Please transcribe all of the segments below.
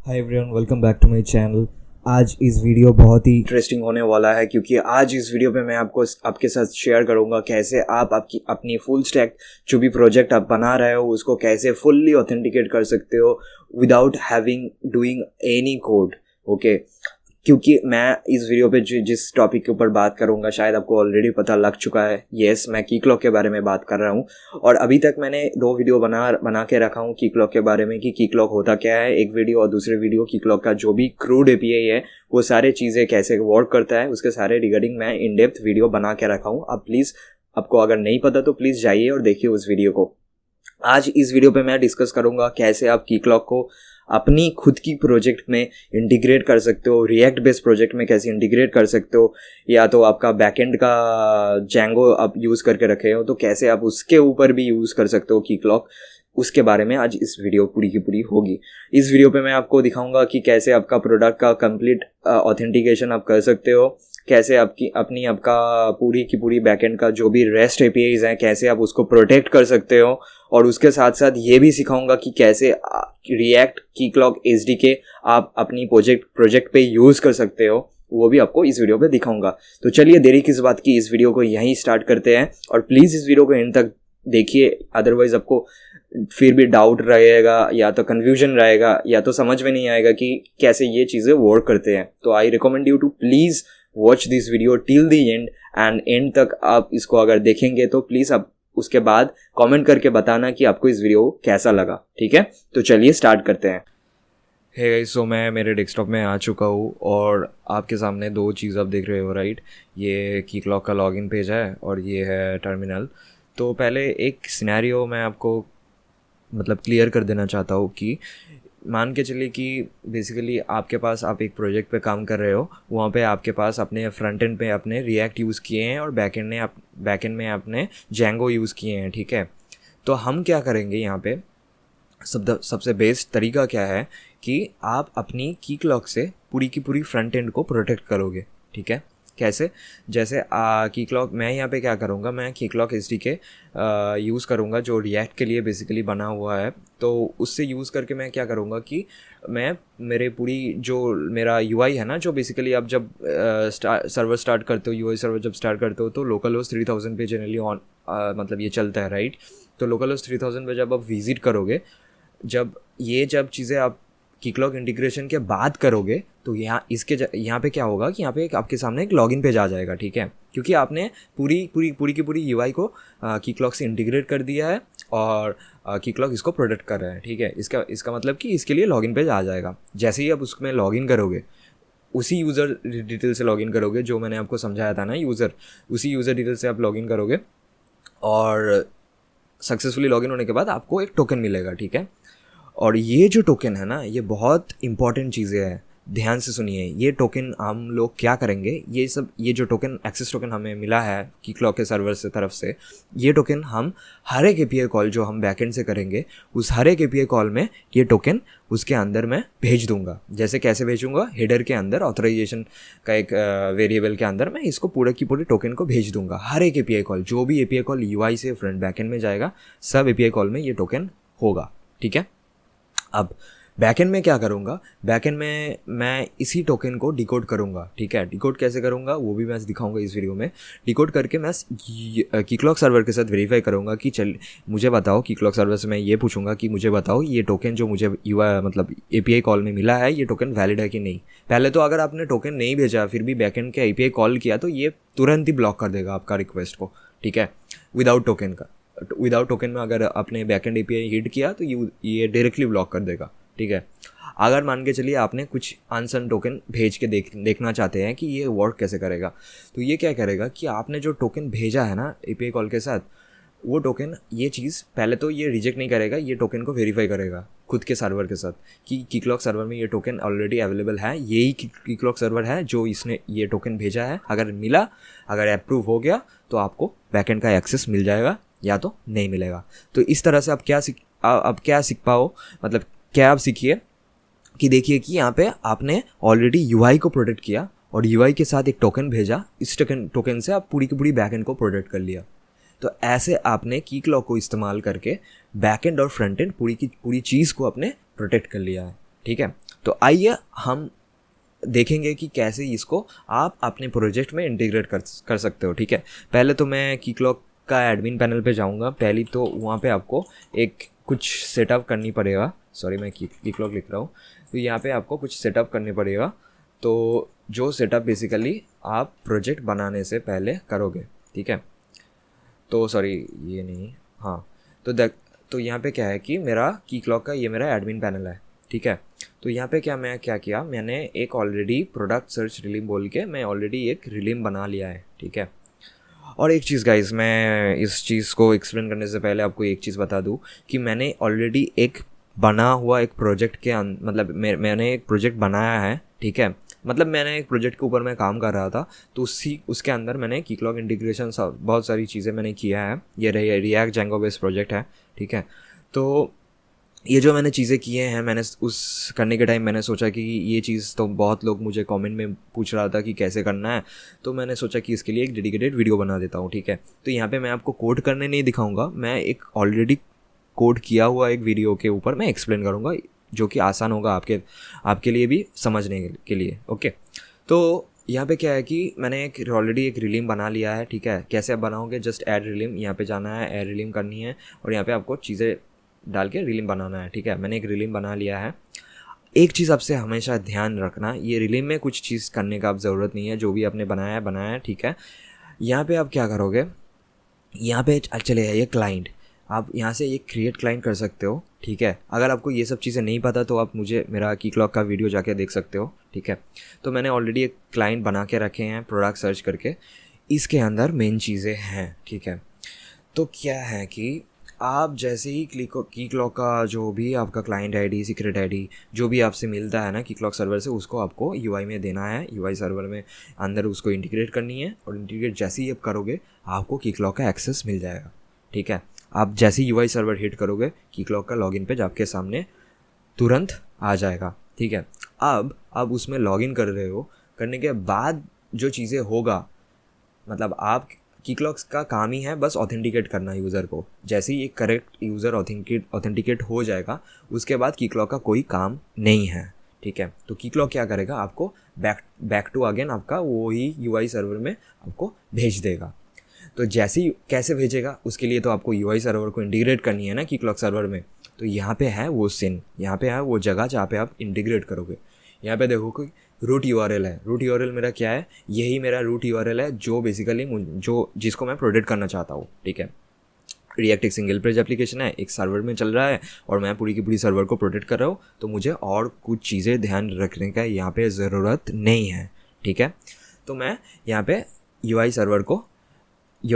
Hi everyone, welcome back to my channel. आज इस video बहुत ही इंटरेस्टिंग होने वाला है क्योंकि आज इस वीडियो पे मैं आपके साथ शेयर करूंगा कैसे आप अपनी फुल स्टैक जो भी प्रोजेक्ट आप बना रहे हो उसको कैसे फुल्ली ऑथेंटिकेट कर सकते हो without having doing any code. Okay, क्योंकि मैं इस वीडियो पे जिस टॉपिक के ऊपर बात करूंगा शायद आपको ऑलरेडी पता लग चुका है। यस, मैं की क्लॉक के बारे में बात कर रहा हूं और अभी तक मैंने 2 वीडियो बना के रखा हूं की क्लॉक के बारे में कि की क्लॉक होता क्या है, एक वीडियो, और दूसरे वीडियो की क्लॉक का जो भी क्रूड एपीआई है वो सारे चीज़ें कैसे वर्क करता है उसके सारे रिगार्डिंग मैं इन डेप्थ वीडियो बना के रखा हूँ। अब प्लीज़ आपको अगर नहीं पता तो प्लीज़ जाइए और देखिए उस वीडियो को। आज इस वीडियो पे मैं डिस्कस करूंगा कैसे आप की क्लॉक को अपनी खुद की प्रोजेक्ट में इंटीग्रेट कर सकते हो, रिएक्ट बेस्ड प्रोजेक्ट में कैसे इंटीग्रेट कर सकते हो, या तो आपका बैकएंड का जैंगो आप यूज़ करके रखे हो तो कैसे आप उसके ऊपर भी यूज़ कर सकते हो की क्लॉक। उसके बारे में आज इस वीडियो पूरी की पूरी होगी। इस वीडियो पे मैं आपको दिखाऊंगा कि कैसे आपका प्रोडक्ट का कंप्लीट ऑथेंटिकेशन आप कर सकते हो, कैसे आपका पूरी की पूरी बैकएंड का जो भी रेस्ट एपीआईज हैं कैसे आप उसको प्रोटेक्ट कर सकते हो, और उसके साथ साथ ये भी सिखाऊंगा कि कैसे रिएक्ट की क्लॉक एसडीके आप अपनी प्रोजेक्ट पे यूज़ कर सकते हो, वो भी आपको इस वीडियो पे दिखाऊंगा। तो चलिए देरी किस बात की, इस वीडियो को यहीं स्टार्ट करते हैं और प्लीज़ इस वीडियो को एंड तक देखिए, अदरवाइज आपको फिर भी डाउट रहेगा या तो कन्फ्यूजन रहेगा या तो समझ में नहीं आएगा कि कैसे ये चीज़ें वर्क करते हैं। तो I recommend you to please watch this video till the end, and end तक आप इसको अगर देखेंगे तो प्लीज़ आप उसके बाद कमेंट करके बताना कि आपको इस वीडियो कैसा लगा। ठीक है, तो चलिए स्टार्ट करते हैं। हे गाइस, सो मैं मेरे डेस्कटॉप में आ चुका हूँ और आपके सामने 2 चीज़ आप देख रहे हो, राइट। ये की क्लॉक का लॉगिन पेज है और ये है टर्मिनल। तो पहले एक सिनेरियो मैं आपको मतलब क्लियर कर देना चाहता हूँ कि मान के चलिए कि बेसिकली आपके पास आप एक प्रोजेक्ट पे काम कर रहे हो, वहाँ पे आपके पास अपने फ्रंट एंड पे अपने रिएक्ट यूज़ किए हैं और बैक एंड में आपने जैंगो यूज़ किए हैं। ठीक है, तो हम क्या करेंगे यहाँ पे, सबसे बेस्ट तरीका क्या है कि आप अपनी की क्लॉक से पूरी की पूरी फ्रंट एंड को प्रोटेक्ट करोगे। ठीक है, कैसे? जैसे की क्लॉक मैं यहाँ पे क्या करूँगा, मैं की क्लॉक एसडीके यूज़ करूँगा जो रिएक्ट के लिए बेसिकली बना हुआ है। तो उससे यूज़ करके मैं क्या करूँगा कि मैं मेरा यूआई है ना, जो बेसिकली आप जब सर्वर स्टार्ट करते हो, यूआई सर्वर जब स्टार्ट करते हो तो लोकल होस्ट 3000 पे जनरली ऑन मतलब ये चलता है, राइट। तो लोकल होस्ट 3000 पे जब आप विजिट करोगे, जब चीज़ें आप की क्लॉक इंटीग्रेशन के बाद करोगे तो यहाँ पे क्या होगा कि यहाँ पे आपके सामने एक लॉगिन पेज आ जाएगा। ठीक है, क्योंकि आपने पूरी की पूरी यूआई को की क्लॉक से इंटीग्रेट कर दिया है और की क्लॉक इसको प्रोटेक्ट कर रहा है। ठीक है, इसका मतलब कि इसके लिए लॉगिन पेज आ जाएगा। जैसे ही आप उसमें लॉगिन करोगे, उसी यूज़र डिटेल से लॉगिन करोगे जो मैंने आपको समझाया था ना, उसी यूज़र डिटेल से आप लॉगिन करोगे और सक्सेसफुली लॉगिन होने के बाद आपको एक टोकन मिलेगा। ठीक है, और ये जो टोकन है ना, ये बहुत इंपॉर्टेंट चीज़ें हैं, ध्यान से सुनिए। ये टोकन हम लोग क्या करेंगे, ये जो टोकन एक्सेस टोकन हमें मिला है की क्लॉक के सर्वर से तरफ से, ये टोकन हम हर एक एपीआई कॉल जो हम बैकएंड से करेंगे उस हर एक एपीआई कॉल में ये टोकन उसके अंदर मैं भेज दूंगा। जैसे कैसे भेजूंगा, हेडर के अंदर ऑथराइजेशन का एक वेरिएबल के अंदर मैं इसको पूरे की पूरी टोकन को भेज दूंगा। हर एक एपीआई कॉल, जो भी एपीआई कॉल यूआई से फ्रंट बैकएंड में जाएगा, सब एपीआई कॉल में ये टोकन होगा। ठीक है, अब बैकएंड में क्या करूँगा, बैकएंड में मैं इसी टोकन को डिकोड करूँगा। ठीक है, डिकोड कैसे करूँगा वो भी मैं दिखाऊंगा इस वीडियो में। डिकोड करके मैं की क्लॉक सर्वर के साथ वेरीफाई करूँगा कि मुझे बताओ, की क्लॉक सर्वर से मैं ये पूछूंगा कि मुझे बताओ ये टोकन जो मुझे मतलब एपीआई कॉल में मिला है, ये टोकन वैलिड है कि नहीं। पहले तो अगर आपने टोकन नहीं भेजा फिर भी बैकएंड के एपीआई कॉल किया तो ये तुरंत ही ब्लॉक कर देगा आपका रिक्वेस्ट को। ठीक है, विदाउट टोकन में अगर आपने बैकएंड एपीआई हिट किया तो ये डायरेक्टली ब्लॉक कर देगा। ठीक है, अगर मान के चलिए आपने कुछ अनसन टोकन भेज के देखना चाहते हैं कि ये वर्क कैसे करेगा, तो ये क्या करेगा कि आपने जो टोकन भेजा है ना एपीआई कॉल के साथ, वो टोकन ये चीज़ पहले तो ये रिजेक्ट नहीं करेगा, ये टोकन को वेरीफाई करेगा खुद के सर्वर के साथ कि की क्लॉक सर्वर में ये टोकन ऑलरेडी अवेलेबल है, यही की क्लॉक सर्वर है जो इसने ये टोकन भेजा है। अगर अप्रूव हो गया तो आपको बैकएंड का एक्सेस मिल जाएगा या तो नहीं मिलेगा। तो इस तरह से आप क्या सीख पाओ, मतलब क्या आप सीखिए कि देखिए कि यहाँ पे आपने ऑलरेडी यूआई को प्रोटेक्ट किया और यूआई के साथ एक टोकन भेजा, इस टोकन से आप पूरी की पूरी बैकएंड को प्रोटेक्ट कर लिया। तो ऐसे आपने की क्लॉक को इस्तेमाल करके बैकएंड और फ्रंट एंड पूरी की पूरी चीज़ को आपने प्रोटेक्ट कर लिया है। ठीक है, तो आइए हम देखेंगे कि कैसे इसको आप अपने प्रोजेक्ट में इंटीग्रेट कर सकते हो। ठीक है, पहले तो मैं कीक्लॉक का एडमिन पैनल पे जाऊंगा। पहली तो वहाँ पे आपको एक कुछ सेटअप करनी पड़ेगा। सॉरी, मैं कीक्लॉक लिख रहा हूँ। तो यहाँ पे आपको कुछ सेटअप करने पड़ेगा। तो जो सेटअप बेसिकली आप प्रोजेक्ट बनाने से पहले करोगे। ठीक है, तो सॉरी ये नहीं, हाँ, तो यहाँ पे क्या है कि मेरा कीक्लॉक का ये मेरा एडमिन पैनल है। ठीक है, तो यहाँ पे क्या किया, मैंने एक ऑलरेडी प्रोडक्ट सर्च रिलीम बोल के मैं ऑलरेडी एक रिलीम बना लिया है। ठीक है, और एक चीज़ गाइस, मैं इस चीज़ को एक्सप्लेन करने से पहले आपको एक चीज़ बता दूँ कि मैंने ऑलरेडी एक बना हुआ एक प्रोजेक्ट के मतलब मैंने एक प्रोजेक्ट बनाया है। ठीक है, मतलब मैंने एक प्रोजेक्ट के ऊपर मैं काम कर रहा था, तो उसके अंदर मैंने कीक्लॉक इंटीग्रेशन बहुत सारी चीज़ें मैंने किया है। ये रिएक्ट जेंगो बेस्ड प्रोजेक्ट है। ठीक है, तो ये जो मैंने चीज़ें किए हैं, मैंने उस करने के टाइम मैंने सोचा कि ये चीज़ तो बहुत लोग मुझे कमेंट में पूछ रहा था कि कैसे करना है, तो मैंने सोचा कि इसके लिए एक डेडिकेटेड वीडियो बना देता हूँ। ठीक है, तो यहाँ पे मैं आपको कोड करने नहीं दिखाऊंगा, मैं एक ऑलरेडी कोड किया हुआ एक वीडियो के ऊपर मैं एक्सप्लेन करूँगा, जो कि आसान होगा आपके लिए भी समझने के लिए। ओके, तो यहाँ पे क्या है कि मैंने एक ऑलरेडी एक रिलीम बना लिया है। ठीक है, कैसे आप बनाओगे, जस्ट ऐड रिलीम, यहाँ पे जाना है, ऐड रिलीम करनी है और यहाँ पे आपको चीज़ें डाल के रिलीम बनाना है। ठीक है, मैंने एक रिलीम बना लिया है। एक चीज़ आपसे हमेशा ध्यान रखना, ये रिलीम में कुछ चीज़ करने का आप ज़रूरत नहीं है, जो भी आपने बनाया है। ठीक है, यहाँ पे आप क्या करोगे, यहाँ पे चले ये क्लाइंट, आप यहाँ से एक क्रिएट क्लाइंट कर सकते हो। ठीक है, अगर आपको ये सब चीज़ें नहीं पता तो आप मुझे मेरा कीक्लॉक का वीडियो जाके देख सकते हो। ठीक है, तो मैंने ऑलरेडी एक क्लाइंट बना के रखे हैं प्रोडक्ट सर्च करके, इसके अंदर मेन चीज़ें हैं। ठीक है, तो क्या है कि आप जैसे ही कीक्लॉक का जो भी आपका क्लाइंट आईडी, सीक्रेट आईडी जो भी आपसे मिलता है ना कीक्लॉक सर्वर से, उसको आपको यूआई में देना है, यूआई सर्वर में अंदर उसको इंटीग्रेट करनी है। और इंटीग्रेट जैसे ही आप करोगे आपको कीक्लॉक का एक्सेस मिल जाएगा। ठीक है, आप जैसे ही यूआई सर्वर हिट करोगे कीक्लॉक का लॉगिन पेज आपके सामने तुरंत आ जाएगा। ठीक है, अब आप उसमें लॉगिन कर रहे हो, करने के बाद जो चीज़ें होगा, मतलब आप कीक्लॉक्स का काम ही है बस ऑथेंटिकेट करना यूज़र को। जैसे ही एक करेक्ट यूज़र ऑथेंटिकेट हो जाएगा, उसके बाद कीक्लॉक का कोई काम नहीं है। ठीक है, तो कीक्लॉक क्या करेगा, आपको बैक टू अगेन आपका वही यूआई सर्वर में आपको भेज देगा। तो जैसे ही कैसे भेजेगा, उसके लिए तो आपको यूआई सर्वर को इंटीग्रेट करनी है ना कीक्लॉक सर्वर में। तो यहाँ पे है वो सीन, यहाँ पे है वो जगह जहाँ पे आप इंटीग्रेट करोगे। यहाँ पे देखो कि रूट यूआरएल है। रूट यूआरएल मेरा क्या है, यही मेरा रूट यूआरएल है जो बेसिकली जिसको मैं प्रोटेक्ट करना चाहता हूँ। ठीक है, रिएक्ट एक सिंगल पेज एप्लीकेशन है, एक सर्वर में चल रहा है और मैं पूरी की पूरी सर्वर को प्रोटेक्ट कर रहा हूँ, तो मुझे और कुछ चीज़ें ध्यान रखने का यहाँ पे ज़रूरत नहीं है। ठीक है, तो मैं यहाँ पे यूआई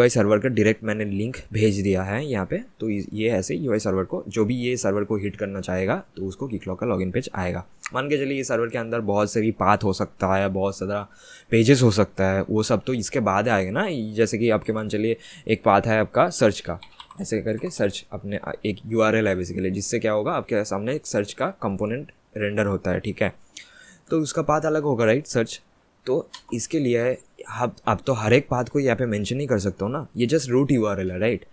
सर्वर का डायरेक्ट मैंने लिंक भेज दिया है यहाँ पे। तो ये ऐसे यूआई सर्वर को, जो भी ये सर्वर को हिट करना चाहेगा तो उसको कीक्लॉक का लॉगिन पेज आएगा। मान के चलिए ये सर्वर के अंदर बहुत सारी पाथ हो सकता है, बहुत सारा पेजेस हो सकता है, वो सब तो इसके बाद आएगा ना। जैसे कि आपके मान चलिए एक पाथ है आपका सर्च का, ऐसे करके सर्च अपने एक यूआरएल है बेसिकली, जिससे क्या होगा आपके सामने एक सर्च का कंपोनेंट रेंडर होता है। ठीक है, तो उसका पाथ अलग होगा, राइट, सर्च। तो इसके लिए आप तो हर एक पाथ को यहाँ पे मेंशन नहीं कर सकते हो ना, ये जस्ट रूट यूआरएल है, राइट।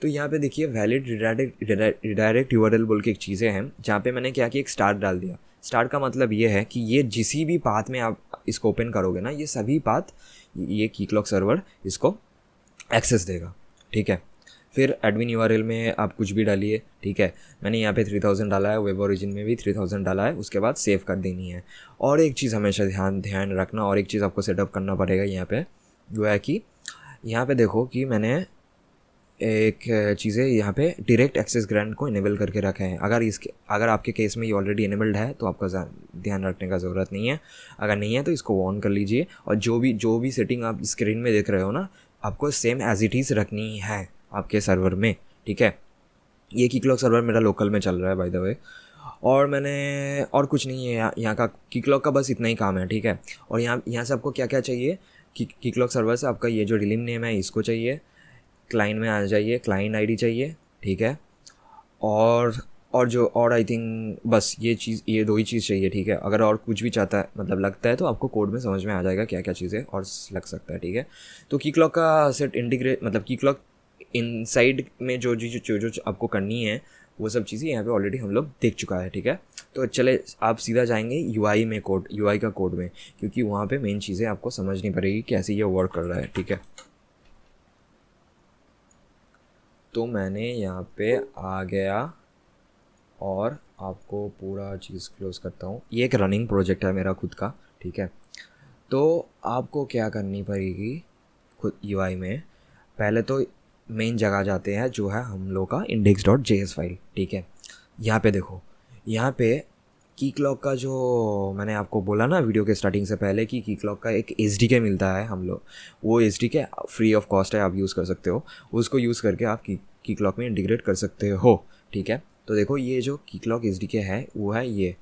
तो यहाँ पे देखिए वैलिड रिडायरेक्ट यूआरएल बोल के एक चीज़ें हैं, जहाँ पे मैंने क्या किया, एक स्टार डाल दिया। स्टार का मतलब ये है कि ये जिस भी पाथ में आप इसको ओपन करोगे ना, ये सभी पाथ ये कीक्लॉक सर्वर इसको एक्सेस देगा। ठीक है, फिर एडमिन यूआरएल में आप कुछ भी डालिए। ठीक है, मैंने यहाँ पे 3000 डाला है, वेब ओरिजिन में भी 3000 डाला है, उसके बाद सेव कर देनी है। और एक चीज़ हमेशा ध्यान रखना, और एक चीज़ आपको सेटअप करना पड़ेगा यहाँ पे, जो है कि यहाँ पे देखो कि मैंने एक चीज़ें यहाँ पे डायरेक्ट एक्सेस ग्रांट को इनेबल करके रखा है। अगर आपके केस में ये ऑलरेडी इनेबल्ड है तो आपका ध्यान रखने का ज़रूरत नहीं है, अगर नहीं है तो इसको ऑन कर लीजिए। और जो भी सेटिंग आप स्क्रीन में देख रहे हो ना, आपको सेम एज इट इज़ रखनी है आपके सर्वर में। ठीक है, ये कीक्लॉक सर्वर मेरा लोकल में चल रहा है बाय द वे, और मैंने और कुछ नहीं है यहाँ का, कीक्लॉक का बस इतना ही काम है। ठीक है, और यहाँ से आपको क्या क्या चाहिए, कीक्लॉक सर्वर से आपका ये जो रिलीम नेम है इसको चाहिए, क्लाइंट में आ जाइए, क्लाइंट आईडी चाहिए। ठीक है, और आई थिंक बस ये दो ही चीज़ चाहिए। ठीक है, अगर और कुछ भी चाहता है, मतलब लगता है, तो आपको कोड में समझ में आ जाएगा क्या क्या चीज़ें और लग सकता है। ठीक है, तो कीक्लॉक का सेट इंटीग्रेट, मतलब कीक्लॉक इनसाइड में जो आपको करनी है वो सब चीज़ें यहाँ पे ऑलरेडी हम लोग देख चुका है। ठीक है, तो चले आप सीधा जाएंगे यूआई में, कोड यूआई का कोड में, क्योंकि वहाँ पे मेन चीज़ें आपको समझनी पड़ेगी कैसे ये वर्क कर रहा है, ठीक है। तो मैंने यहाँ पे आ गया और आपको पूरा चीज़ क्लोज करता हूँ। ये एक रनिंग प्रोजेक्ट है मेरा खुद का, ठीक है। तो आपको क्या करनी पड़ेगी खुद यूआई में, पहले तो मेन जगह जाते हैं जो है हम लोग का index.js फाइल, ठीक है। यहाँ पे देखो, यहाँ पे कीक्लॉक का जो मैंने आपको बोला ना वीडियो के स्टार्टिंग से पहले कि कीक्लॉक का एक SDK मिलता है हम लोग, वो SDK फ्री ऑफ कॉस्ट है, आप यूज़ कर सकते हो। उसको यूज़ करके आप कीक्लॉक में इंटीग्रेट कर सकते हो, ठीक है। तो देखो ये जो कीक्लॉक SDK है वो है ये,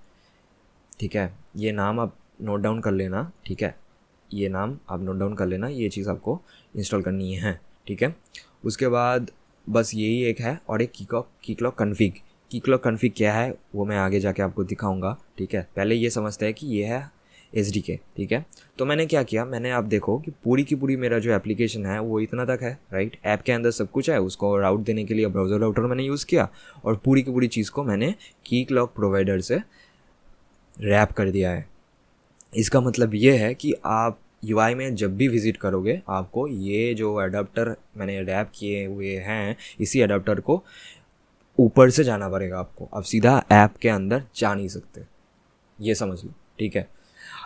ठीक है। ये नाम आप नोट डाउन कर लेना, ठीक है। ये नाम आप नोट डाउन कर लेना, ये चीज़ आपको इंस्टॉल करनी है, ठीक है। उसके बाद बस यही एक है, और एक कीक्लॉक कन्फिग क्या है वो मैं आगे जाके आपको दिखाऊंगा, ठीक है। पहले ये समझते हैं कि ये है SDK, ठीक है। तो मैंने क्या किया, मैंने आप देखो कि पूरी की पूरी मेरा जो एप्लीकेशन है वो इतना तक है, राइट। ऐप के अंदर सब कुछ है, उसको राउट देने के लिए ब्राउज़र राउटर मैंने यूज़ किया, और पूरी की पूरी चीज़ को मैंने कीक्लॉक प्रोवाइडर से रैप कर दिया है। इसका मतलब ये है कि आप UI में जब भी विज़िट करोगे आपको ये जो अडाप्टर मैंने रैप किए हुए हैं, इसी अडाप्टर को ऊपर से जाना पड़ेगा आपको, आप सीधा ऐप के अंदर जा नहीं सकते, ये समझ लो, ठीक है।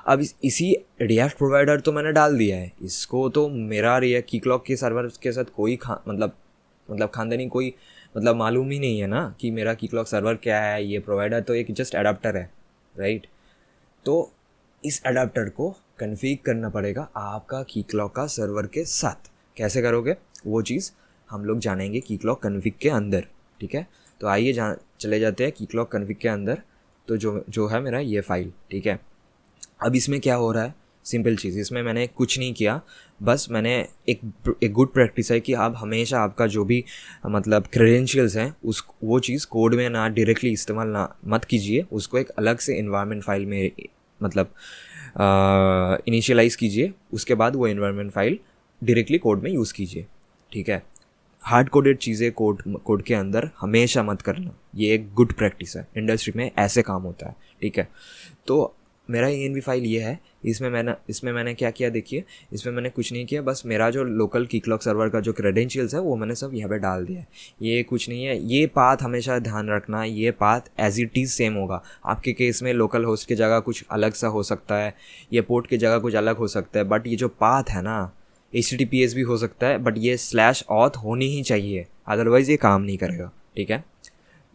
अब इसी रिएक्ट प्रोवाइडर तो मैंने डाल दिया है, इसको तो मेरा रिएक्ट कीक्लॉक के सर्वर के साथ कोई मतलब खानदानी कोई मतलब मालूम ही नहीं है ना कि मेरा कीक्लॉक सर्वर क्या है। ये प्रोवाइडर तो एक जस्ट अडाप्टर है, राइट। तो इस अडाप्टर को कन्फिग करना पड़ेगा आपका कीक्लॉक का सर्वर के साथ। कैसे करोगे वो चीज़ हम लोग जानेंगे कीक्लॉक कन्फिग के अंदर, ठीक है। तो आइए चले जाते हैं कीक्लॉक कन्फिग के अंदर। तो जो है मेरा ये फाइल, ठीक है। अब इसमें क्या हो रहा है, सिंपल चीज़, इसमें मैंने कुछ नहीं किया, बस मैंने एक गुड प्रैक्टिस है कि आप हमेशा आपका जो भी मतलब क्रेडेंशियल्स हैं वो चीज़ कोड में ना डायरेक्टली इस्तेमाल ना मत कीजिए, उसको एक अलग से इन्वायरमेंट फाइल में मतलब इनिशियलाइज़ कीजिए, उसके बाद वो इन्वायरमेंट फाइल डायरेक्टली कोड में यूज़ कीजिए, ठीक है। हार्ड कोडेड चीज़ें कोड के अंदर हमेशा मत करना, ये एक गुड प्रैक्टिस है, इंडस्ट्री में ऐसे काम होता है, ठीक है। तो मेरा env फाइल ये है, इसमें मैंने क्या किया देखिए, इसमें मैंने कुछ नहीं किया, बस मेरा जो लोकल कीक्लॉक सर्वर का जो क्रेडेंशियल्स है वो मैंने सब यहाँ पे डाल दिया है। ये कुछ नहीं है, ये पाथ हमेशा ध्यान रखना, ये path as it is same होगा। आपके केस में लोकल होस्ट की जगह कुछ अलग सा हो सकता है, ये पोर्ट की जगह कुछ अलग हो सकता है, बट ये जो पाथ है ना HTTPS भी हो सकता है, बट ये /auth होनी ही चाहिए, अदरवाइज़ ये काम नहीं करेगा, ठीक है।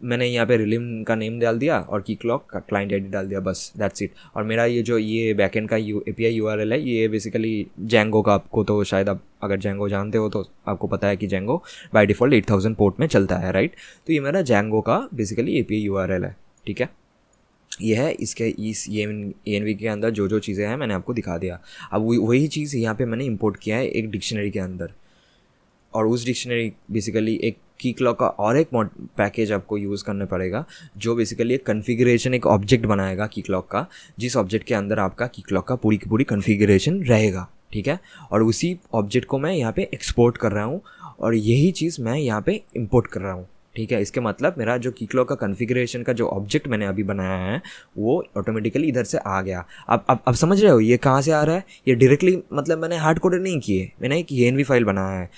मैंने यहाँ पे रिलिम का नेम डाल दिया और कीक्लॉक का क्लाइंट आईडी डाल दिया, बस दैट्स इट। और मेरा ये बैकएंड का API URL है, ये बेसिकली जेंगो का, आपको तो शायद आप अगर जेंगो जानते हो तो आपको पता है कि जेंगो बाय डिफ़ॉल्ट 8000 पोर्ट में चलता है, राइट। तो ये मेरा जेंगो का बेसिकली API URL है, ठीक है। ये है इस env के अंदर जो चीज़ें हैं मैंने आपको दिखा दिया। अब वही चीज़ यहाँ पे मैंने इंपोर्ट किया है एक डिक्शनरी के अंदर, और उस डिक्शनरी बेसिकली एक कीक्लॉक का और एक पैकेज आपको यूज़ करना पड़ेगा, जो बेसिकली एक कन्फिगरेशन, एक ऑब्जेक्ट बनाएगा कीक्लॉक का, जिस ऑब्जेक्ट के अंदर आपका कीक्लॉक का पूरी की पूरी कन्फिगरेशन रहेगा, ठीक है। और उसी ऑब्जेक्ट को मैं यहाँ पे एक्सपोर्ट कर रहा हूँ, और यही चीज़ मैं यहाँ पे इंपोर्ट कर रहा हूँ, ठीक है। इसके मतलब मेरा जो कीक्लॉक का कॉन्फ़िगरेशन का जो ऑब्जेक्ट मैंने अभी बनाया है वो ऑटोमेटिकली इधर से आ गया। अब समझ रहे हो ये कहाँ से आ रहा है? ये डायरेक्टली मतलब मैंने हार्ड कोडेड नहीं किए, मैंने एक env फाइल बनाया है।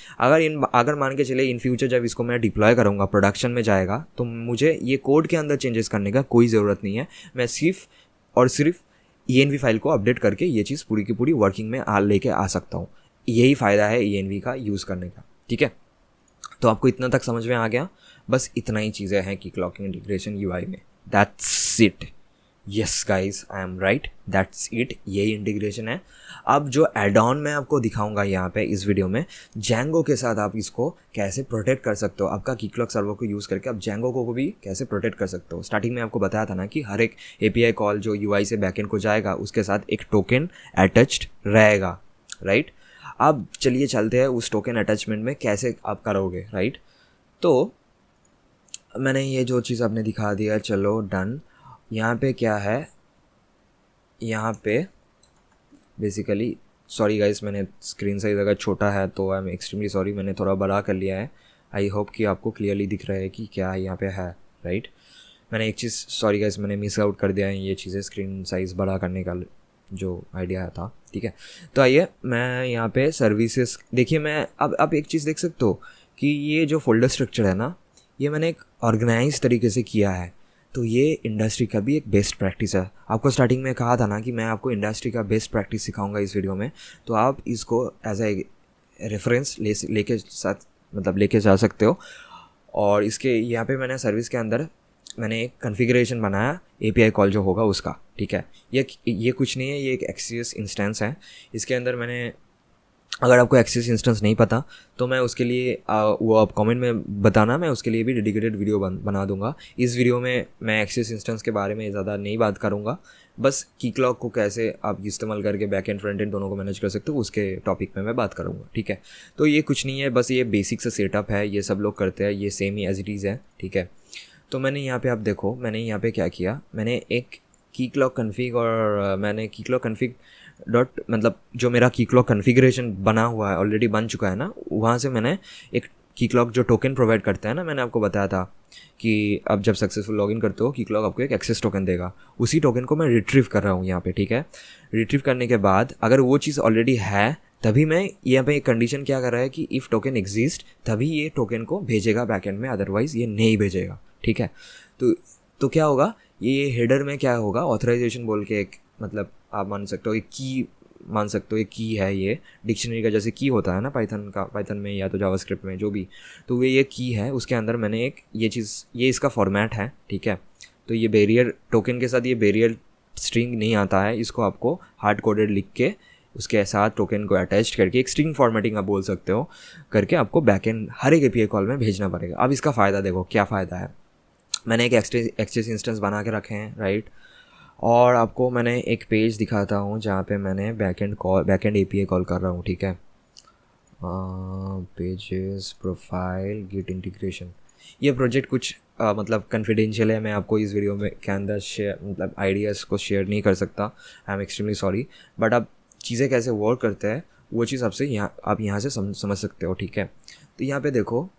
अगर मान के चले इन फ्यूचर जब इसको मैं डिप्लॉय करूँगा, प्रोडक्शन में जाएगा, तो मुझे ये कोड के अंदर चेंजेस करने का कोई ज़रूरत नहीं है। मैं सिर्फ और सिर्फ env फाइल को अपडेट करके ये चीज़ पूरी की पूरी वर्किंग में लेके आ सकता हूँ। यही फ़ायदा है env का यूज़ करने का, ठीक है। तो आपको इतना तक समझ में आ गया? बस इतना ही चीज़ें हैं कीक्लॉकिंग इंटीग्रेशन यूआई में, that's it. Yes guys, I am right, that's it, यही इंटीग्रेशन है। अब जो एड ऑन मैं आपको दिखाऊंगा यहाँ पे इस वीडियो में, जेंगो के साथ आप इसको कैसे प्रोटेक्ट कर सकते हो, आपका कीक्लॉक सर्वर को यूज़ करके आप जेंगो को भी कैसे प्रोटेक्ट कर सकते हो। स्टार्टिंग में आपको बताया था ना कि हर एक API कॉल जो यूआई से बैकएंड को जाएगा उसके साथ एक टोकन अटैच्ड रहेगा, राइट। अब चलिए चलते हैं उस टोकन अटैचमेंट में कैसे आप करोगे, राइट। तो मैंने ये जो चीज़ आपने दिखा दिया, चलो डन। यहाँ पे क्या है, यहाँ पे बेसिकली सॉरी गाइस, मैंने स्क्रीन साइज अगर छोटा है तो आई एम एक्सट्रीमली सॉरी, मैंने थोड़ा बड़ा कर लिया है। आई होप कि आपको क्लियरली दिख रहा है कि क्या यहाँ पे है, राइट। मैंने एक चीज़, सॉरी गाइस, मैंने मिस आउट कर दिया है ये चीज़ें, स्क्रीन साइज़ बड़ा करने का जो आइडिया था, ठीक है। तो आइए मैं यहाँ पे सर्विसेज, देखिए मैं अब एक चीज़ देख सकते हो कि ये जो फोल्डर स्ट्रक्चर है ना, ये मैंने एक ऑर्गेनाइज तरीके से किया है। तो ये इंडस्ट्री का भी एक बेस्ट प्रैक्टिस है। आपको स्टार्टिंग में कहा था ना कि मैं आपको इंडस्ट्री का बेस्ट प्रैक्टिस सिखाऊंगा इस वीडियो में, तो आप इसको एज ए रेफरेंस लेके साथ मतलब लेके जा सकते हो। और इसके यहाँ पे मैंने सर्विस के अंदर मैंने एक कॉन्फ़िगरेशन बनाया एपीआई कॉल जो होगा उसका, ठीक है। ये कुछ नहीं है, ये एक एक्सेस इंस्टेंस है। इसके अंदर मैंने, अगर आपको एक्सेस इंस्टेंस नहीं पता तो मैं उसके लिए वो आप कमेंट में बताना, मैं उसके लिए भी डेडिकेटेड वीडियो बना दूंगा। इस वीडियो में मैं एक्सेस इंस्टेंस के बारे में ज़्यादा नहीं बात करूंगा, बस की क्लॉक को कैसे आप इस्तेमाल करके बैक एंड फ्रंट एंड दोनों को मैनेज कर सकते हो उसके टॉपिक में मैं बात करूंगा, ठीक है। तो ये कुछ नहीं है, बस ये बेसिक सा सेटअप है, ये सब लोग करते हैं, ये सेम ही एज इट इज़ है, ठीक है। तो मैंने यहाँ पे आप देखो, मैंने यहाँ पे क्या किया, मैंने एक की क्लॉक कन्फिग और मैंने की क्लॉक कन्फिग डॉट मतलब जो मेरा की क्लॉक कन्फिग्रेशन बना हुआ है, ऑलरेडी बन चुका है ना, वहाँ से मैंने एक की क्लॉक जो टोकन प्रोवाइड करता है ना, मैंने आपको बताया था कि अब जब सक्सेसफुल लॉगिन करते हो की क्लॉक आपको एक एक्सेस टोकन देगा, उसी टोकन को मैं रिट्रीव कर रहा हूँ यहाँ पे, ठीक है। रिट्रीव करने के बाद अगर वो चीज़ ऑलरेडी है तभी मैं यहाँ पे एक कंडीशन क्या कर रहा है कि इफ़ टोकन एग्जिस्ट तभी ये टोकन को भेजेगा बैकएंड में, अदरवाइज़ ये नहीं भेजेगा, ठीक है। तो क्या होगा, ये हेडर में क्या होगा, ऑथराइजेशन बोल के एक, मतलब आप मान सकते हो एक की, मान सकते हो एक की है, ये डिक्शनरी का जैसे की होता है ना पाइथन में या तो जावास्क्रिप्ट में जो भी, तो ये की है, उसके अंदर मैंने एक ये चीज़, ये इसका फॉर्मेट है, ठीक है। तो ये बैरियर टोकन के साथ ये बैरियर स्ट्रिंग नहीं आता है, इसको आपको हार्ड कोडेड लिख के उसके साथ टोकन को अटैच करके एक स्ट्रिंग फॉर्मेटिंग आप बोल सकते हो करके आपको बैकएंड हर एक एपीआई कॉल में भेजना पड़ेगा। अब इसका फ़ायदा देखो, क्या फ़ायदा है, मैंने एक एक्सेस इंस्टेंस बना के रखे हैं, राइट। और आपको मैंने एक पेज दिखाता हूँ जहाँ पे मैंने बैकएंड एपीआई कॉल कर रहा हूँ, ठीक है। पेजेस, प्रोफाइल, गिट इंटीग्रेशन, ये प्रोजेक्ट कुछ मतलब कॉन्फिडेंशियल है, मैं आपको इस वीडियो में के अंदर शेयर मतलब आइडियाज़ को शेयर नहीं कर सकता, I am extremely sorry. But अब चीज़ें कैसे वर्क करते हैं वो चीज़ आपसे आप यहाँ से समझ सकते हो, ठीक है। तो यहाँ पे देखो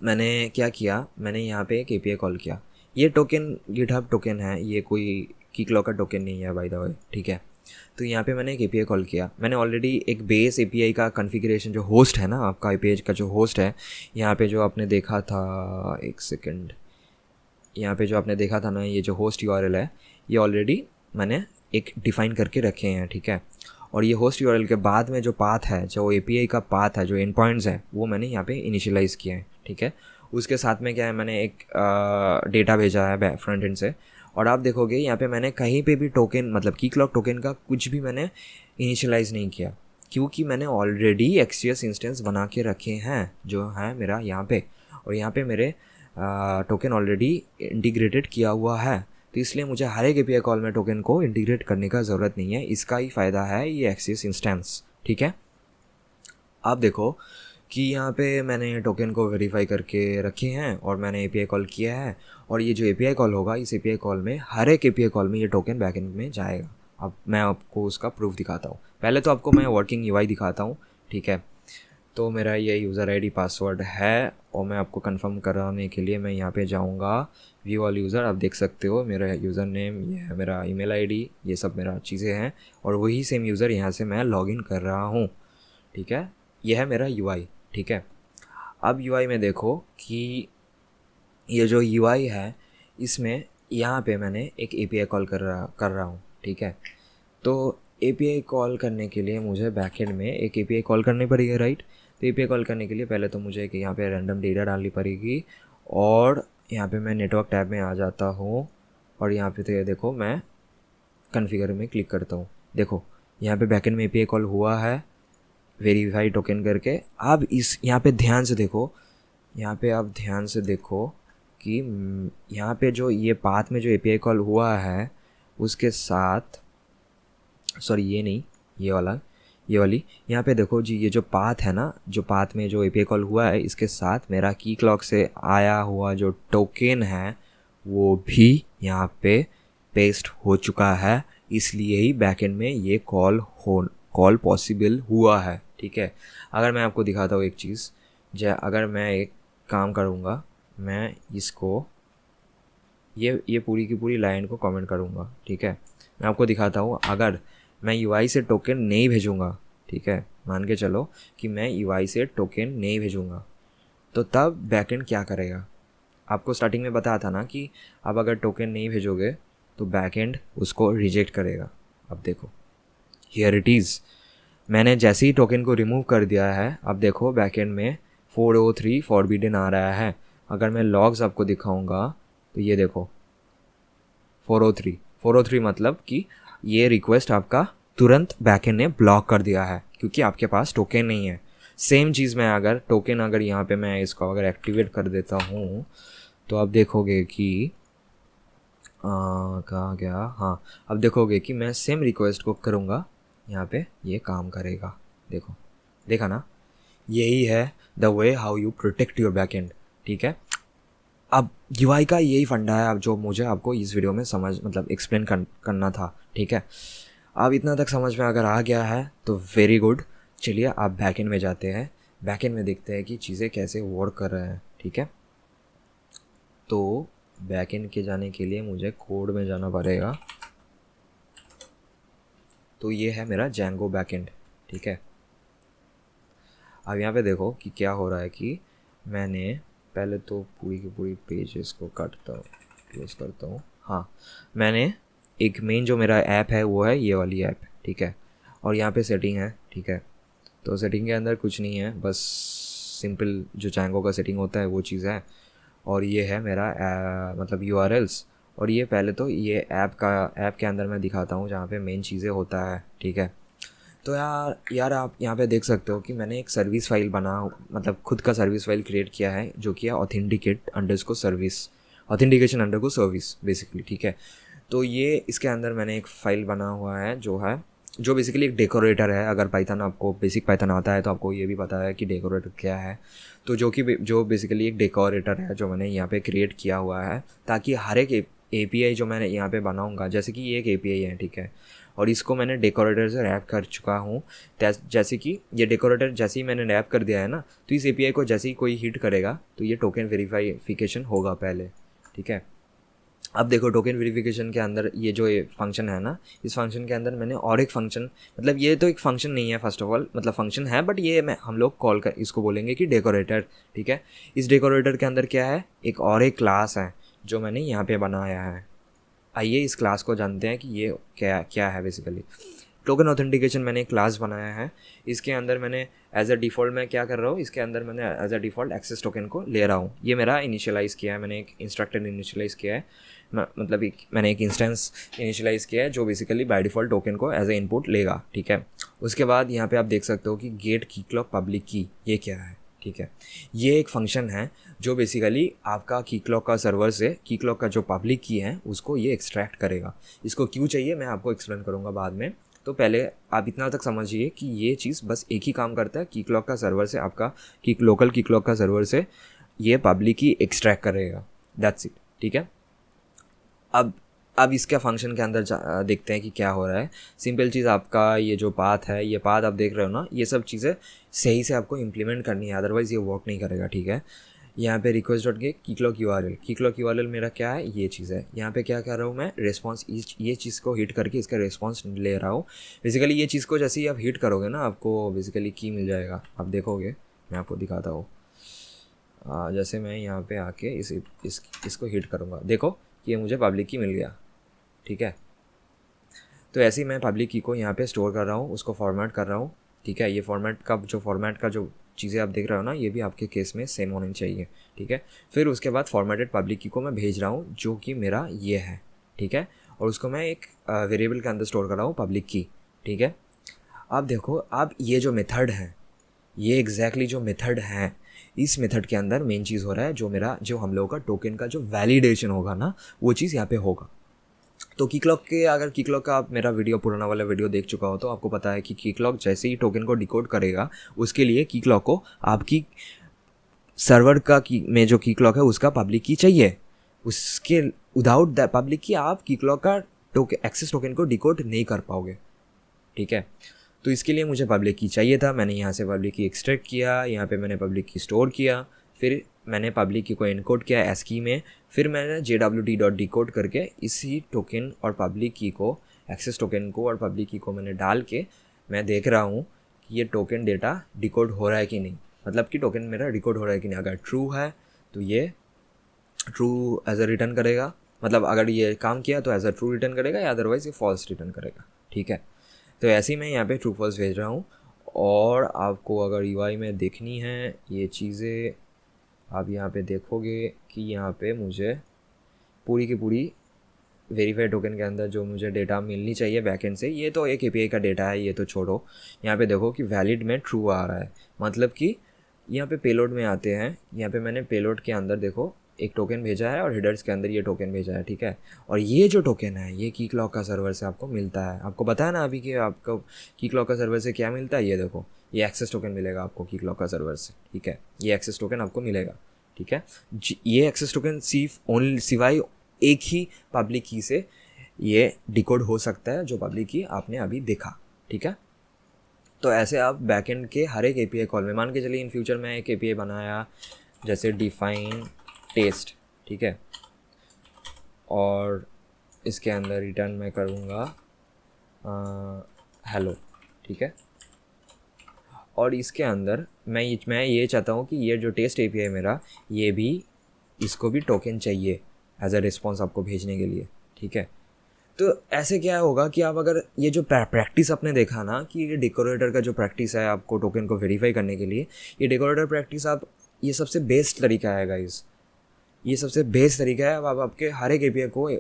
मैंने क्या किया, मैंने यहाँ पे एक एपीआई कॉल किया, ये टोकन गिटहब टोकन है, ये कोई की क्लॉक का टोकन नहीं है बाय द वे, ठीक है। तो यहाँ पे मैंने एक एपीआई कॉल किया, मैंने ऑलरेडी एक बेस एपीआई का कॉन्फ़िगरेशन जो होस्ट है ना, आपका पेज का जो होस्ट है, यहाँ पे जो आपने देखा था, एक सेकंड, यहाँ पे जो आपने देखा था ना, ये जो होस्ट यूआरएल है, ये ऑलरेडी मैंने एक डिफ़ाइन करके रखे हैं, ठीक है। और ये होस्ट यूआरएल के बाद में जो पाथ है, जो एपीआई का पाथ है, जो एंड पॉइंट्स है, वो मैंने यहाँ पे इनिशियलाइज़ किए हैं, ठीक है। उसके साथ में क्या है, मैंने एक डेटा भेजा है फ्रंट एंड से, और आप देखोगे यहाँ पे मैंने कहीं पे भी टोकन मतलब की क्लॉक टोकन का कुछ भी मैंने इनिशियलाइज़ नहीं किया, क्योंकि मैंने ऑलरेडी एक्सियस इंस्टेंस बना के रखे हैं जो है मेरा यहाँ पे, और यहाँ पे मेरे टोकन ऑलरेडी इंटीग्रेटेड किया हुआ है। तो इसलिए मुझे हर एक एपीआई कॉल में टोकन को इंटीग्रेट करने का ज़रूरत नहीं है, इसका ही फ़ायदा है ये एक्सिस इंस्टेंस, ठीक है। आप देखो कि यहाँ पे मैंने टोकन को वेरीफाई करके रखे हैं और मैंने एपीआई कॉल किया है, और ये जो एपीआई कॉल होगा, इस एपीआई कॉल में हर एक एपीआई कॉल में ये टोकन बैकएंड में जाएगा। अब मैं आपको उसका प्रूफ दिखाता हूँ, पहले तो आपको मैं वर्किंग यूआई दिखाता हूँ, ठीक है। तो मेरा ये यूज़र आईडी पासवर्ड है, और मैं आपको कंफर्म कराने के लिए मैं यहाँ पे जाऊँगा व्यू ऑल यूज़र, आप देख सकते हो मेरा यूज़र नेम, ये है मेरा ईमेल आईडी, ये सब मेरा चीज़ें हैं, और वही सेम यूज़र यहाँ से मैं लॉगिन कर रहा हूँ, ठीक है। ये है मेरा यूआई, ठीक है। अब यूआई में देखो कि ये जो यूआई है, इसमें यहाँ पे मैंने एक एपीआई कॉल कर रहा हूँ, ठीक है। तो एपीआई कॉल करने के लिए मुझे बैकएंड में एक एपीआई कॉल करनी पड़ेगी, राइट। तो एपीआई कॉल करने के लिए पहले तो मुझे एक यहाँ पे रैंडम डेटा डालनी पड़ेगी, और यहाँ पे मैं नेटवर्क टैब में आ जाता हूँ, और यहाँ पे तो देखो मैं कॉन्फ़िगर में क्लिक करता हूँ, देखो यहाँ पे बैकएंड में एपीआई कॉल हुआ है वेरीफाई टोकन करके। अब इस यहाँ पे ध्यान से देखो, यहाँ पे आप ध्यान से देखो कि यहाँ पे जो ये पाथ में जो एपीआई कॉल हुआ है उसके साथ, सॉरी ये नहीं, ये वाली यहाँ पे देखो जी, ये जो पाथ है ना, जो पाथ में जो एपीआई कॉल हुआ है, इसके साथ मेरा की क्लॉक से आया हुआ जो टोकन है वो भी यहाँ पे पेस्ट हो चुका है, इसलिए ही बैकएंड में ये कॉल पॉसिबल हुआ है, ठीक है। अगर मैं आपको दिखाता हूँ एक चीज़, अगर मैं एक काम करूँगा, मैं इसको ये पूरी की पूरी लाइन को कमेंट करूँगा, ठीक है। मैं आपको दिखाता हूँ, अगर मैं यूआई से टोकन नहीं भेजूँगा, ठीक है, मान के चलो कि मैं यूआई से टोकन नहीं भेजूँगा, तो तब बैकएंड क्या करेगा। आपको स्टार्टिंग में बताया था ना कि आप अगर टोकन नहीं भेजोगे तो बैकएंड उसको रिजेक्ट करेगा। अब देखो, हियर इट इज़, मैंने जैसे ही टोकन को रिमूव कर दिया है, अब देखो बैकएंड में 403 फॉरबिडन आ रहा है। अगर मैं लॉग्स आपको दिखाऊंगा तो ये देखो 403 मतलब कि ये रिक्वेस्ट आपका तुरंत बैकएंड ने ब्लॉक कर दिया है क्योंकि आपके पास टोकन नहीं है। सेम चीज़ में अगर टोकन, अगर यहाँ पे मैं इसको अगर एक्टिवेट कर देता हूँ तो आप देखोगे कि कहाँ गया, हाँ, अब देखोगे कि मैं सेम रिक्वेस्ट को करूँगा, यहाँ पे ये काम करेगा। देखो, देखा ना, यही है the way how you protect your backend, ठीक है। अब यूआई का यही फंडा है, अब जो मुझे आपको इस वीडियो में एक्सप्लेन करना था, ठीक है। अब इतना तक समझ में अगर आ गया है तो वेरी गुड। चलिए आप बैकएंड में जाते हैं, बैकएंड में देखते हैं कि चीज़ें कैसे वर्क कर रहे हैं, ठीक है। तो बैकएंड के जाने के लिए मुझे कोड में जाना पड़ेगा। तो ये है मेरा जैंगो बैकएंड, ठीक है। अब यहाँ पे देखो कि क्या हो रहा है कि मैंने पहले तो पूरी की पूरी पेजेस को काटता हूँ, क्लोज करता हूँ। हाँ, मैंने एक मेन जो मेरा ऐप है वो है ये वाली ऐप, ठीक है। और यहाँ पे सेटिंग है, ठीक है। तो सेटिंग के अंदर कुछ नहीं है, बस सिंपल जो जैंगो का सेटिंग होता है वो चीज़ है। और ये है मेरा URLs। और ये पहले तो ये ऐप के अंदर मैं दिखाता हूँ जहाँ पे मेन चीज़ें होता है, ठीक है। तो यार आप यहाँ पे देख सकते हो कि मैंने एक सर्विस फाइल खुद का सर्विस फाइल क्रिएट किया है जो कि है ऑथेंटिकेशन अंडर को सर्विस बेसिकली, ठीक है। तो ये इसके अंदर मैंने एक फ़ाइल बना हुआ है जो बेसिकली एक डेकोरेटर है। अगर पाइथन आपको बेसिक पाइथन आता है तो आपको ये भी पता है कि डेकोरेटर क्या है। तो जो बेसिकली एक डेकोरेटर है जो मैंने यहाँ पे क्रिएट किया हुआ है, ताकि हर एक API जो मैंने यहाँ पे बनाऊँगा, जैसे कि ये एक API है, ठीक है, और इसको मैंने डेकोरेटर से रैप कर चुका हूँ। जैसे कि ये डेकोरेटर जैसे ही मैंने रैप कर दिया है ना, तो इस API को जैसे ही कोई हिट करेगा तो ये टोकन वेरिफिकेशन होगा पहले, ठीक है। अब देखो टोकन वेरिफिकेशन के अंदर ये जो फंक्शन है ना, इस फंक्शन के अंदर मैंने और एक फंक्शन, ये तो एक फंक्शन नहीं है फर्स्ट ऑफ ऑल, फंक्शन है, बट ये हम लोग इसको बोलेंगे कि डेकोरेटर, ठीक है। इस डेकोरेटर के अंदर क्या है, एक क्लास है जो मैंने यहाँ पे बनाया है। आइए इस क्लास को जानते हैं कि ये क्या है। बेसिकली टोकन ऑथेंटिकेशन मैंने एक क्लास बनाया है। इसके अंदर मैंने एज अ डिफ़ॉल्ट मैं क्या कर रहा हूँ, इसके अंदर मैंने as a default access token को ले रहा हूँ। ये मेरा इनिशियलाइज़ किया है, मैंने एक इंस्ट्रक्टर इनिशियलाइज़ किया है, मैंने एक इंस्टेंस इनिशियलाइज़ किया है जो बेसिकली बाय डिफ़ॉल्ट टोकन को एज ए इनपुट लेगा, ठीक है। उसके बाद यहाँ पे आप देख सकते हो कि गेट की क्लॉक पब्लिक की, ये क्या है, ठीक है। ये एक फंक्शन है जो बेसिकली आपका की क्लॉक का सर्वर से की क्लॉक का जो पब्लिक की है उसको ये एक्सट्रैक्ट करेगा। इसको क्यों चाहिए मैं आपको एक्सप्लेन करूँगा बाद में। तो पहले आप इतना तक समझिए कि ये चीज़ बस एक ही काम करता है, की क्लॉक का सर्वर से आपका लोकल की क्लॉक का सर्वर से ये पब्लिक की एक्सट्रैक्ट करेगा, दैट्स इट, ठीक है। अब इसका फंक्शन के अंदर देखते हैं कि क्या हो रहा है। सिंपल चीज़, आपका ये जो पाथ है, ये पाथ आप देख रहे हो ना, ये सब चीज़ें सही से आपको इम्प्लीमेंट करनी है, अदरवाइज़ ये वर्क नहीं करेगा, ठीक है। यहाँ पे request.get की क्लॉक URL मेरा क्या है, ये चीज़ है। यहाँ पे क्या कर रहा हूँ मैं, रेस्पॉन्स, ये चीज़ को हिट करके इसका रेस्पॉन्स ले रहा हूँ। बेसिकली ये चीज़ को जैसे ही आप हिट करोगे ना, आपको बेसिकली की मिल जाएगा। आप देखोगे, मैं आपको दिखाता हूँ। जैसे मैं यहाँ पे आके इसको हिट करूँगा, देखो कि ये मुझे पब्लिक की मिल गया, ठीक है। तो ऐसे ही मैं पब्लिक की को यहाँ पे स्टोर कर रहा हूँ, उसको फॉर्मेट कर रहा हूँ, ठीक है। ये फॉर्मेट का जो चीज़ें आप देख रहे हो ना, ये भी आपके केस में सेम होनी चाहिए, ठीक है। फिर उसके बाद फॉर्मेटेड पब्लिक की को मैं भेज रहा हूँ जो कि मेरा ये है, ठीक है। और उसको मैं एक वेरिएबल के अंदर स्टोर कर रहा हूँ पब्लिक की, ठीक है। अब देखो, अब ये जो मेथड है, ये एग्जैक्टली जो मेथड है, इस मेथड के अंदर मेन चीज़ हो रहा है, जो हम लोगों का टोकन का जो वैलिडेशन होगा ना, वो चीज़ यहाँ पे होगा। तो की क्लॉक का आप मेरा पुराना वाला वीडियो देख चुका हो तो आपको पता है कि की क्लॉक जैसे ही टोकन को डिकोड करेगा, उसके लिए की क्लॉक को आपकी सर्वर में जो की क्लॉक है उसका पब्लिक की चाहिए। उसके विदाउट द पब्लिक की आप की क्लॉक का एक्सेस टोकन को डिकोड नहीं कर पाओगे, ठीक है। तो इसके लिए मुझे पब्लिक की चाहिए था। मैंने यहाँ से पब्लिक की एक्सट्रैक्ट किया, यहाँ पे मैंने पब्लिक की स्टोर किया, फिर मैंने पब्लिक की को इनकोड किया ASCII में, फिर मैंने JWT.decode करके इसी टोकन और पब्लिक की को, एक्सेस टोकन को और पब्लिक की को मैंने डाल के मैं देख रहा हूँ कि ये टोकन डेटा डिकोड हो रहा है कि नहीं, मतलब कि टोकन मेरा डिकोड हो रहा है कि नहीं। अगर ट्रू है तो ये ट्रू एज अ रिटर्न करेगा, मतलब अगर ये काम किया तो एज अ ट्रू रिटर्न करेगा, या अदरवाइज ये फॉल्स रिटर्न करेगा। ठीक है, तो ऐसे ही मैं यहाँ पे ट्रू फॉल्स भेज रहा हूँ। और आपको अगर UI में देखनी है ये चीज़ें, आप यहाँ पे देखोगे कि यहाँ पे मुझे पूरी की पूरी वेरीफाइड टोकन के अंदर जो मुझे डेटा मिलनी चाहिए बैकएंड से, ये तो एक API का डेटा है, ये तो छोड़ो। यहाँ पे देखो कि वैलिड में ट्रू आ रहा है, मतलब कि यहाँ पे पेलोड में आते हैं, यहाँ पे मैंने पेलोड के अंदर देखो एक टोकन भेजा है और हेडर्स के अंदर ये टोकन भेजा है। ठीक है, और ये जो टोकन है ये कीक्लॉक का सर्वर से आपको मिलता है। आपको पता है ना अभी कि आपको कीक्लॉक का सर्वर से क्या मिलता है, ये देखो ये एक्सेस टोकन मिलेगा आपको कीक्लॉक का सर्वर से। ठीक है, ये एक्सेस टोकन आपको मिलेगा। ठीक है, ये एक्सेस टोकन सिवाय एक ही पब्लिक की से ये डिकोड हो सकता है, जो पब्लिक की आपने अभी देखा। ठीक है, तो ऐसे आप बैकएंड के हर एक API कॉल में, मान के चलिए इन फ्यूचर में एक API बनाया जैसे डिफाइन टेस्ट। ठीक है, और इसके अंदर रिटर्न मैं करूँगा हेलो। ठीक है, और इसके अंदर मैं ये चाहता हूँ कि ये जो टेस्ट API है मेरा, ये भी इसको भी टोकन चाहिए एज अ रिस्पॉन्स आपको भेजने के लिए। ठीक है, तो ऐसे क्या होगा कि आप अगर ये जो प्रैक्टिस आपने देखा ना कि ये डेकोरेटर का जो प्रैक्टिस है आपको टोकन को वेरीफाई करने के लिए, ये डेकोरेटर प्रैक्टिस आप, ये सबसे बेस्ट तरीका है गाइस, ये सबसे बेस्ट तरीका है। आप आपके हर एक API को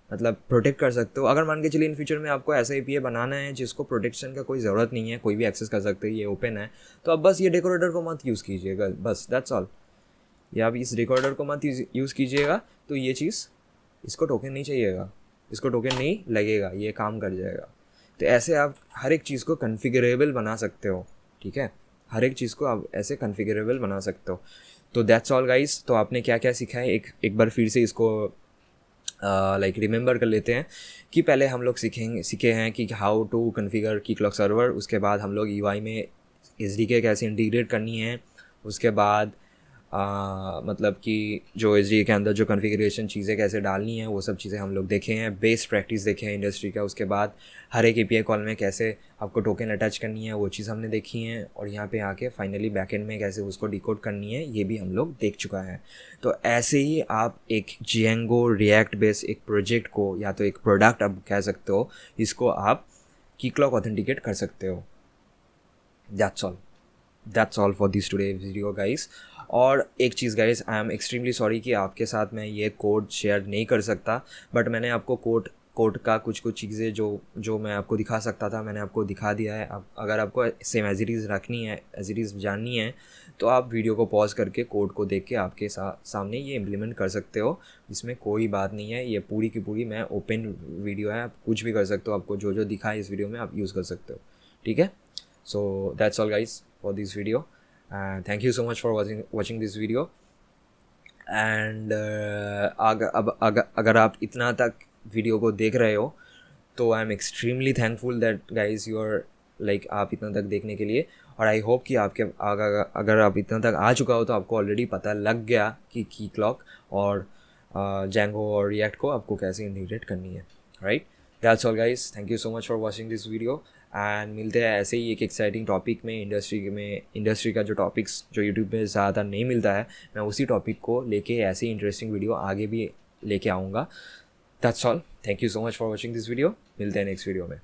मतलब प्रोटेक्ट कर सकते हो। अगर मान के चलिए इन फ्यूचर में आपको ऐसा API बनाना है जिसको प्रोटेक्शन का कोई ज़रूरत नहीं है, कोई भी एक्सेस कर सकते हैं, ये ओपन है, तो अब बस ये डेकोरेटर को मत यूज़ कीजिएगा, बस दैट्स ऑल। या आप इस रिकॉर्डर को मत यूज़ कीजिएगा, तो ये चीज़, इसको टोकन नहीं चाहिएगा, इसको टोकन नहीं लगेगा, ये काम कर जाएगा। तो ऐसे आप हर एक चीज़ को कॉन्फ़िगरेबल बना सकते हो। ठीक है, हर एक चीज़ को आप ऐसे कॉन्फ़िगरेबल बना सकते हो। तो दैट्स ऑल गाइस। तो आपने क्या क्या सीखा है, एक बार फिर से इसको लाइक रिमेंबर कर लेते हैं कि पहले हम लोग सीखे हैं कि हाउ टू कॉन्फ़िगर कीक्लॉक सर्वर। उसके बाद हम लोग UI में SDK कैसे इंटीग्रेट करनी है। उसके बाद मतलब कि जो SDK के अंदर जो कॉन्फ़िगरेशन चीज़ें कैसे डालनी है, वो सब चीज़ें हम लोग देखे हैं, बेस्ट प्रैक्टिस देखे हैं इंडस्ट्री का। उसके बाद हर एक API कॉल में कैसे आपको टोकन अटैच करनी है, वो चीज़ हमने देखी है। और यहाँ पे आके फाइनली बैकएंड में कैसे उसको डिकोड करनी है, ये भी हम लोग देख चुका है। तो ऐसे ही आप एक Django रिएक्ट बेस्ड एक प्रोजेक्ट को, या तो एक प्रोडक्ट आप कह सकते हो, इसको आप कीक्लॉक ऑथेंटिकेट कर सकते हो। That's all for this today video guys. और एक चीज़ guys, I am extremely sorry कि आपके साथ मैं ये कोड शेयर नहीं कर सकता, बट मैंने आपको कोड का कुछ चीज़ें जो मैं आपको दिखा सकता था, मैंने आपको दिखा दिया है। अब अगर आपको सेम एज इट इज़ रखनी है, एज इट इज़ जाननी है, तो आप वीडियो को पॉज करके कोड को देख के आपके सामने ये इम्प्लीमेंट कर सकते हो। इसमें कोई बात नहीं है, ये पूरी की पूरी मैं ओपन वीडियो है, आप कुछ भी कर सकते हो। आपको जो दिखा है इस वीडियो में आप यूज़ कर सकते हो। ठीक है, so that's all guys for this video, and thank you so much for watching this video। and अगर आप इतना तक वीडियो को देख रहे हो, तो I M extremely thankful that guys you are like, आप इतना तक देखने के लिए। और आई होप कि आपके अगर आप इतना तक आ चुका हो तो आपको ऑलरेडी पता लग गया कि कीक्लॉक और Django और रिएक्ट को आपको कैसे इंटीग्रेट करनी है। Right, that's all guys, thank you so much for watching this video. And मिलते हैं ऐसे ही एक एक्साइटिंग टॉपिक में। इंडस्ट्री का जो टॉपिक्स जो यूट्यूब पे ज़्यादा नहीं मिलता है, मैं उसी टॉपिक को लेके ऐसे ही इंटरेस्टिंग वीडियो आगे भी लेके आऊँगा। That's all, thank you so much for watching this video. मिलते हैं नेक्स्ट वीडियो में।